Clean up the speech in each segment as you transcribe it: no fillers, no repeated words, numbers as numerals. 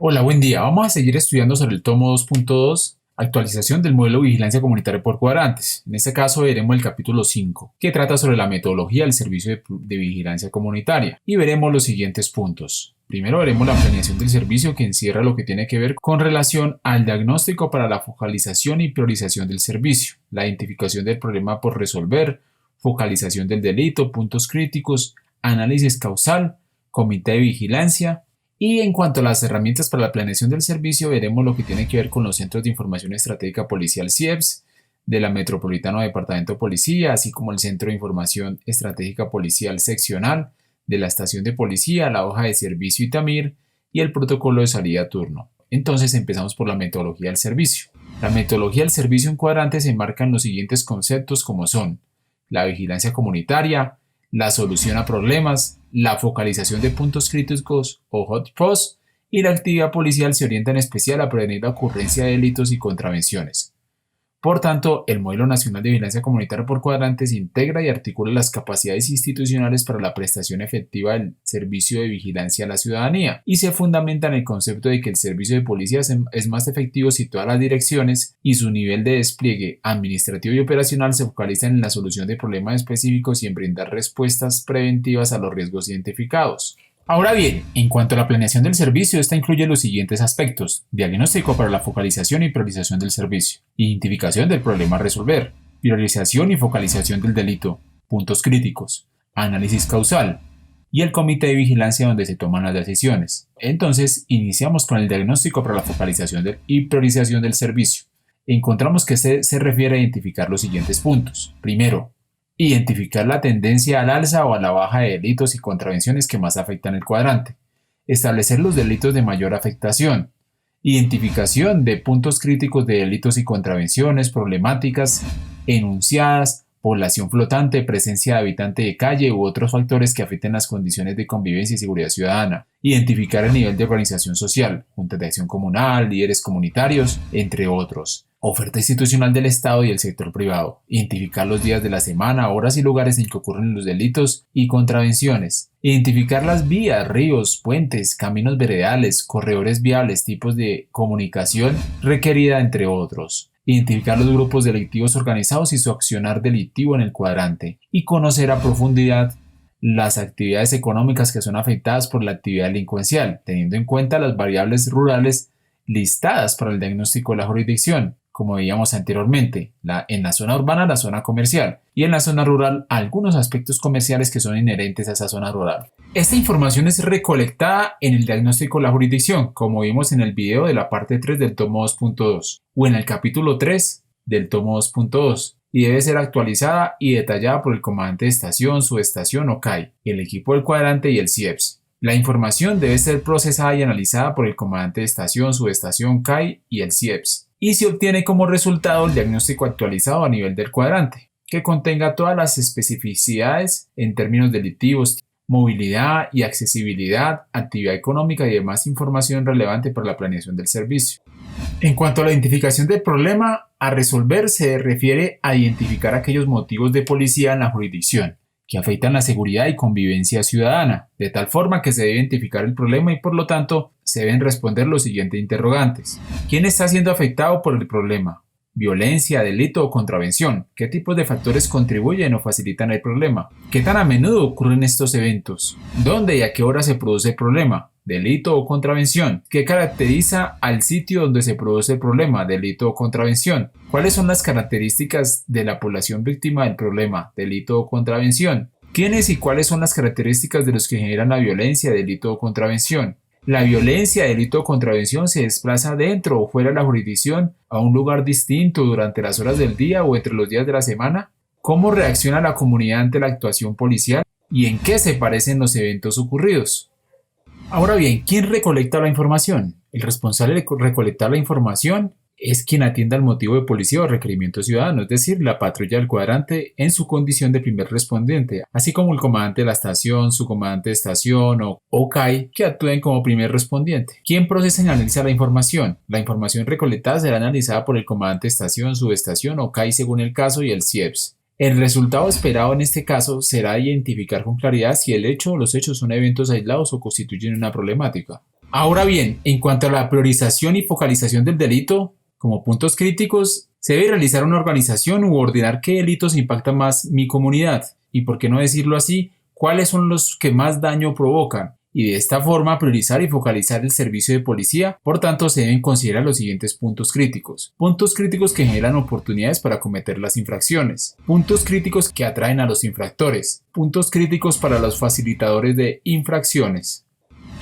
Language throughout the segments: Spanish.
Hola, buen día. Vamos a seguir estudiando sobre el tomo 2.2, actualización del modelo de vigilancia comunitaria por cuadrantes. En este caso veremos el capítulo 5, que trata sobre la metodología del servicio de vigilancia comunitaria, y veremos los siguientes puntos. Primero veremos la planeación del servicio, que encierra lo que tiene que ver con relación al diagnóstico para la focalización y priorización del servicio, la identificación del problema por resolver, focalización del delito, puntos críticos, análisis causal, comité de vigilancia. Y en cuanto a las herramientas para la planeación del servicio, veremos lo que tiene que ver con los Centros de Información Estratégica Policial CIEPS, de la Metropolitano Departamento de Policía, así como el Centro de Información Estratégica Policial Seccional, de la Estación de Policía, la hoja de servicio ITAMIR y el protocolo de salida a turno. Entonces empezamos por la metodología del servicio. La metodología del servicio en cuadrantes se enmarca en los siguientes conceptos como son la vigilancia comunitaria, la solución a problemas, la focalización de puntos críticos o hotspots y la actividad policial se orienta en especial a prevenir la ocurrencia de delitos y contravenciones. Por tanto, el Modelo Nacional de Vigilancia Comunitaria por Cuadrantes integra y articula las capacidades institucionales para la prestación efectiva del servicio de vigilancia a la ciudadanía y se fundamenta en el concepto de que el servicio de policía es más efectivo si todas las direcciones y su nivel de despliegue administrativo y operacional se focalizan en la solución de problemas específicos y en brindar respuestas preventivas a los riesgos identificados. Ahora bien, en cuanto a la planeación del servicio, esta incluye los siguientes aspectos: diagnóstico para la focalización y priorización del servicio, identificación del problema a resolver, priorización y focalización del delito, puntos críticos, análisis causal y el comité de vigilancia donde se toman las decisiones. Entonces, iniciamos con el diagnóstico para la focalización y priorización del servicio. Encontramos que se refiere a identificar los siguientes puntos. Primero, identificar la tendencia al alza o a la baja de delitos y contravenciones que más afectan el cuadrante. Establecer los delitos de mayor afectación. Identificación de puntos críticos de delitos y contravenciones problemáticas enunciadas, población flotante, presencia de habitante de calle u otros factores que afecten las condiciones de convivencia y seguridad ciudadana. Identificar el nivel de organización social, juntas de acción comunal, líderes comunitarios, entre otros. Oferta institucional del Estado y el sector privado. Identificar los días de la semana, horas y lugares en que ocurren los delitos y contravenciones. Identificar las vías, ríos, puentes, caminos veredales, corredores viables, tipos de comunicación requerida, entre otros. Identificar los grupos delictivos organizados y su accionar delictivo en el cuadrante. Y conocer a profundidad las actividades económicas que son afectadas por la actividad delincuencial, teniendo en cuenta las variables rurales listadas para el diagnóstico de la jurisdicción, como veíamos anteriormente, en la zona urbana la zona comercial y en la zona rural algunos aspectos comerciales que son inherentes a esa zona rural. Esta información es recolectada en el diagnóstico de la jurisdicción, como vimos en el video de la parte 3 del tomo 2.2 o en el capítulo 3 del tomo 2.2 y debe ser actualizada y detallada por el comandante de estación, subestación o CAI, el equipo del cuadrante y el CIEPS. La información debe ser procesada y analizada por el comandante de estación, subestación, CAI y el CIEPS. Y se obtiene como resultado el diagnóstico actualizado a nivel del cuadrante, que contenga todas las especificidades en términos delictivos, movilidad y accesibilidad, actividad económica y demás información relevante para la planeación del servicio. En cuanto a la identificación del problema a resolver, se refiere a identificar aquellos motivos de policía en la jurisdicción que afectan la seguridad y convivencia ciudadana, de tal forma que se debe identificar el problema y por lo tanto se deben responder los siguientes interrogantes. ¿Quién está siendo afectado por el problema? ¿Violencia, delito o contravención? ¿Qué tipos de factores contribuyen o facilitan el problema? ¿Qué tan a menudo ocurren estos eventos? ¿Dónde y a qué hora se produce el problema? ¿Delito o contravención? ¿Qué caracteriza al sitio donde se produce el problema? ¿Delito o contravención? ¿Cuáles son las características de la población víctima del problema? ¿Delito o contravención? ¿Quiénes y cuáles son las características de los que generan la violencia, delito o contravención? La violencia, delito o contravención se desplaza dentro o fuera de la jurisdicción a un lugar distinto durante las horas del día o entre los días de la semana. ¿Cómo reacciona la comunidad ante la actuación policial? ¿Y en qué se parecen los eventos ocurridos? Ahora bien, ¿quién recolecta la información? El responsable de recolectar la información es quien atienda al motivo de policía o requerimiento ciudadano, es decir, la patrulla del cuadrante en su condición de primer respondiente, así como el comandante de la estación, su comandante de estación o CAI que actúen como primer respondiente. ¿Quién procesa y analiza la información? La información recolectada será analizada por el comandante de estación, subestación o CAI según el caso y el CIEPS. El resultado esperado en este caso será identificar con claridad si el hecho o los hechos son eventos aislados o constituyen una problemática. Ahora bien, en cuanto a la priorización y focalización del delito, como puntos críticos, se debe realizar una organización u ordenar qué delitos impactan más mi comunidad y, por qué no decirlo así, cuáles son los que más daño provocan, y de esta forma priorizar y focalizar el servicio de policía. Por tanto, se deben considerar los siguientes puntos críticos. Puntos críticos que generan oportunidades para cometer las infracciones. Puntos críticos que atraen a los infractores. Puntos críticos para los facilitadores de infracciones.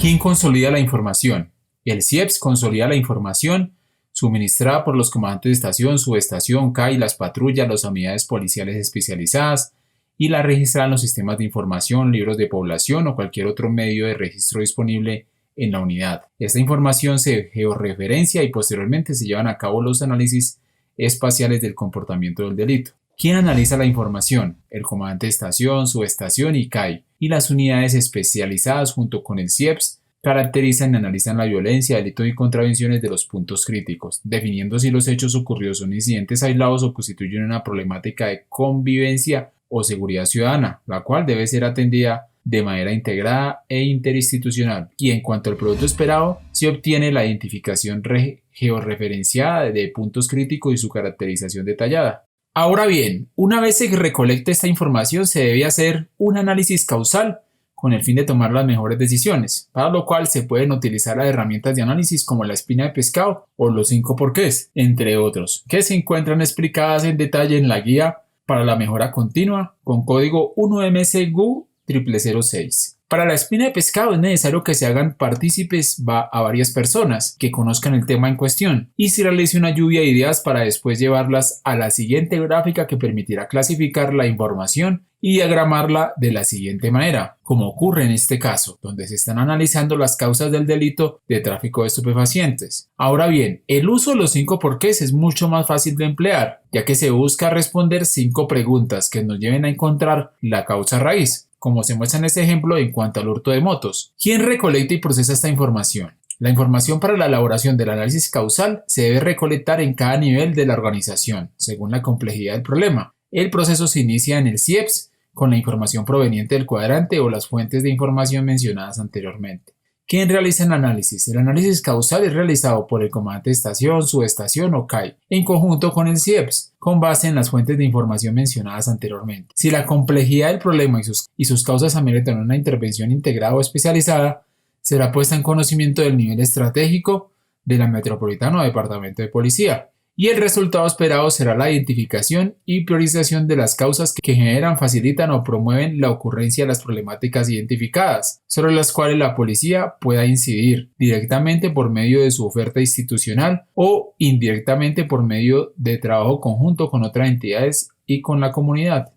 ¿Quién consolida la información? El CIEPS consolida la información suministrada por los comandantes de estación, subestación, CAI, las patrullas, las unidades policiales especializadas, y la registra en los sistemas de información, libros de población o cualquier otro medio de registro disponible en la unidad. Esta información se georreferencia y posteriormente se llevan a cabo los análisis espaciales del comportamiento del delito. ¿Quién analiza la información? El comandante de estación, subestación y CAI, y las unidades especializadas junto con el CIEPS caracterizan y analizan la violencia, delitos y contravenciones de los puntos críticos, definiendo si los hechos ocurridos son incidentes aislados o constituyen una problemática de convivencia o seguridad ciudadana, la cual debe ser atendida de manera integrada e interinstitucional. Y en cuanto al producto esperado, se obtiene la identificación georreferenciada de puntos críticos y su caracterización detallada. Ahora bien, una vez se recolecte esta información, se debe hacer un análisis causal con el fin de tomar las mejores decisiones, para lo cual se pueden utilizar las herramientas de análisis como la espina de pescado o los 5 porqués, entre otros, que se encuentran explicadas en detalle en la guía para la mejora continua con código 1MSGU0006. Para la espina de pescado es necesario que se hagan partícipes a varias personas que conozcan el tema en cuestión y se realice una lluvia de ideas para después llevarlas a la siguiente gráfica que permitirá clasificar la información y diagramarla de la siguiente manera, como ocurre en este caso, donde se están analizando las causas del delito de tráfico de estupefacientes. Ahora bien, el uso de los 5 porqués es mucho más fácil de emplear, ya que se busca responder 5 preguntas que nos lleven a encontrar la causa raíz, como se muestra en este ejemplo en cuanto al hurto de motos. ¿Quién recolecta y procesa esta información? La información para la elaboración del análisis causal se debe recolectar en cada nivel de la organización, según la complejidad del problema. El proceso se inicia en el CIEPS con la información proveniente del cuadrante o las fuentes de información mencionadas anteriormente. ¿Quién realiza el análisis? El análisis causal es realizado por el comandante de estación, subestación o CAI, en conjunto con el CIEPS, con base en las fuentes de información mencionadas anteriormente. Si la complejidad del problema y sus causas ameritan una intervención integrada o especializada, será puesta en conocimiento del nivel estratégico de la Metropolitana o Departamento de Policía, y el resultado esperado será la identificación y priorización de las causas que generan, facilitan o promueven la ocurrencia de las problemáticas identificadas, sobre las cuales la policía pueda incidir directamente por medio de su oferta institucional o indirectamente por medio de trabajo conjunto con otras entidades y con la comunidad.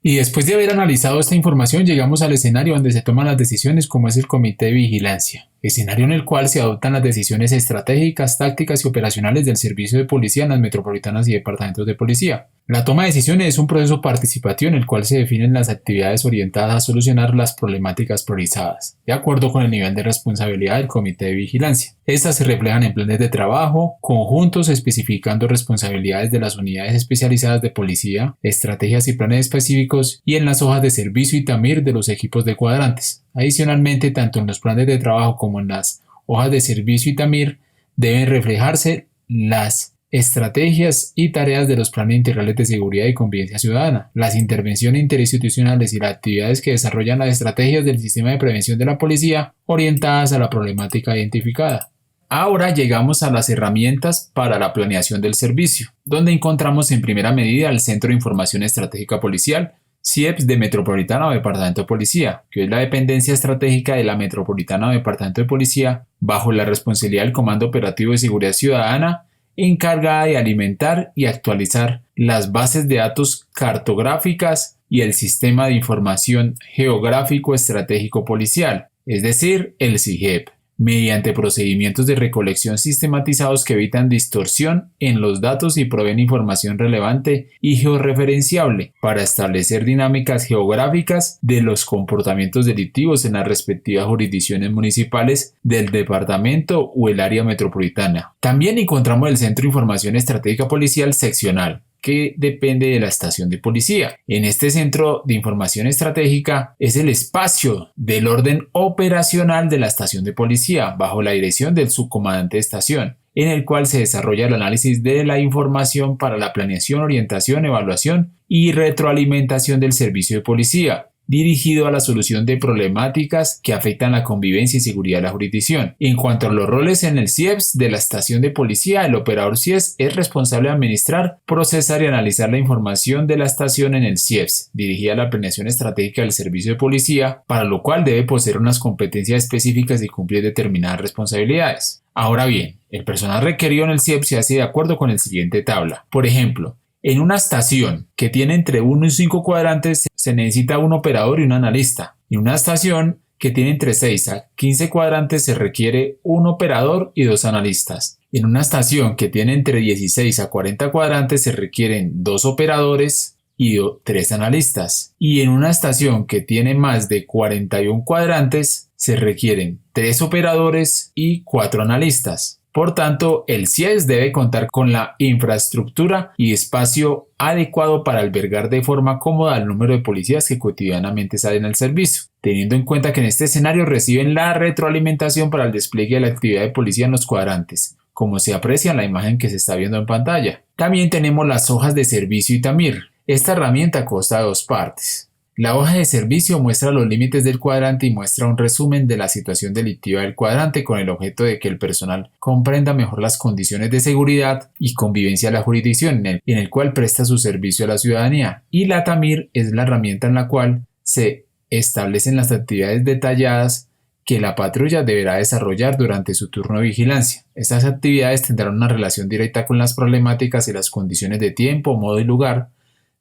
Y después de haber analizado esta información, llegamos al escenario donde se toman las decisiones, como es el comité de vigilancia, escenario en el cual se adoptan las decisiones estratégicas, tácticas y operacionales del servicio de policía en las metropolitanas y departamentos de policía. La toma de decisiones es un proceso participativo en el cual se definen las actividades orientadas a solucionar las problemáticas priorizadas, de acuerdo con el nivel de responsabilidad del comité de vigilancia. Estas se reflejan en planes de trabajo conjuntos especificando responsabilidades de las unidades especializadas de policía, estrategias y planes específicos, y en las hojas de servicio y TAMIR de los equipos de cuadrantes. Adicionalmente, tanto en los planes de trabajo como en las hojas de servicio y TAMIR deben reflejarse las estrategias y tareas de los planes integrales de seguridad y convivencia ciudadana, las intervenciones interinstitucionales y las actividades que desarrollan las estrategias del sistema de prevención de la policía orientadas a la problemática identificada. Ahora llegamos a las herramientas para la planeación del servicio, donde encontramos en primera medida el Centro de Información Estratégica Policial, CIEPS de Metropolitana o Departamento de Policía, que es la dependencia estratégica de la Metropolitana o Departamento de Policía, bajo la responsabilidad del Comando Operativo de Seguridad Ciudadana, encargada de alimentar y actualizar las bases de datos cartográficas y el Sistema de Información Geográfico Estratégico Policial, es decir, el SIGEP, mediante procedimientos de recolección sistematizados que evitan distorsión en los datos y proveen información relevante y georreferenciable para establecer dinámicas geográficas de los comportamientos delictivos en las respectivas jurisdicciones municipales del departamento o el área metropolitana. También encontramos el Centro de Información Estratégica Policial Seccional, que depende de la estación de policía. En este centro de información estratégica es el espacio del orden operacional de la estación de policía, bajo la dirección del subcomandante de estación, en el cual se desarrolla el análisis de la información para la planeación, orientación, evaluación y retroalimentación del servicio de policía, dirigido a la solución de problemáticas que afectan la convivencia y seguridad de la jurisdicción. En cuanto a los roles en el CIEPS de la estación de policía, el operador CIEPS es responsable de administrar, procesar y analizar la información de la estación en el CIEPS, dirigida a la planeación estratégica del servicio de policía, para lo cual debe poseer unas competencias específicas y cumplir determinadas responsabilidades. Ahora bien, el personal requerido en el CIEPS se hace de acuerdo con la siguiente tabla. Por ejemplo, en una estación que tiene entre 1 y 5 cuadrantes se necesita un operador y un analista. En una estación que tiene entre 6 a 15 cuadrantes se requiere un operador y 2 analistas. En una estación que tiene entre 16 a 40 cuadrantes se requieren 2 operadores y 3 analistas. Y en una estación que tiene más de 41 cuadrantes se requieren 3 operadores y 4 analistas. Por tanto, el CIEPS debe contar con la infraestructura y espacio adecuado para albergar de forma cómoda el número de policías que cotidianamente salen al servicio, teniendo en cuenta que en este escenario reciben la retroalimentación para el despliegue de la actividad de policía en los cuadrantes, como se aprecia en la imagen que se está viendo en pantalla. También tenemos las hojas de servicio y TAMIR. Esta herramienta consta de 2 partes. La hoja de servicio muestra los límites del cuadrante y muestra un resumen de la situación delictiva del cuadrante con el objeto de que el personal comprenda mejor las condiciones de seguridad y convivencia de la jurisdicción en el cual presta su servicio a la ciudadanía. Y la TAMIR es la herramienta en la cual se establecen las actividades detalladas que la patrulla deberá desarrollar durante su turno de vigilancia. Estas actividades tendrán una relación directa con las problemáticas y las condiciones de tiempo, modo y lugar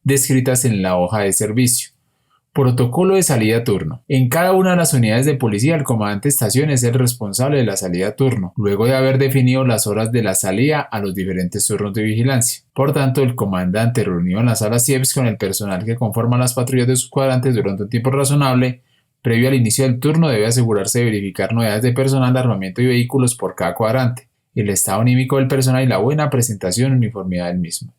descritas en la hoja de servicio. Protocolo de salida a turno. En cada una de las unidades de policía, el comandante de estación es el responsable de la salida a turno, luego de haber definido las horas de la salida a los diferentes turnos de vigilancia. Por tanto, el comandante, reunido en la sala CIEPS con el personal que conforma las patrullas de sus cuadrantes durante un tiempo razonable, previo al inicio del turno, debe asegurarse de verificar novedades de personal, de armamento y vehículos por cada cuadrante, el estado anímico del personal y la buena presentación y uniformidad del mismo.